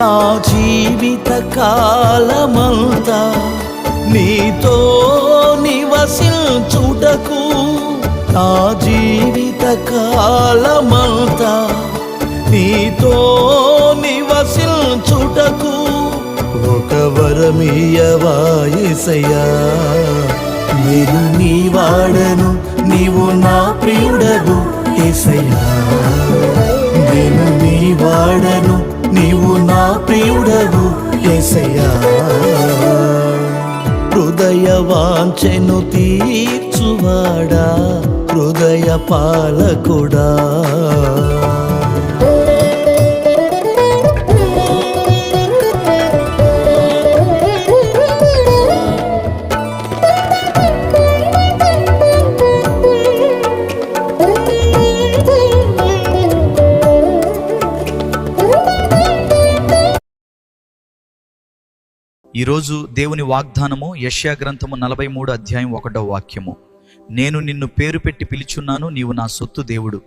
నా జీవిత కాలమంతా నీతో నివసించుటకు, నా జీవిత కాలమంతా నీతో నివసించుటకు ఒక వరమియ్యవా యేసయ్యా. నేను నీ వాడను, నీవు నా ప్రియుడవు యేసయ్యా. నేను నీ వాడను, నీవు నా ప్రియుడవు యేసయ్యా. హృదయ వాంఛను తీర్చువాడా, హృదయ పాలకుడా. ఈరోజు దేవుని వాగ్దానము యెషయా గ్రంథము 43 అధ్యాయం 1వ వాక్యము. నేను నిన్ను పేరు పెట్టి పిలుచున్నాను, నీవు నా సొత్తు దేవుడు.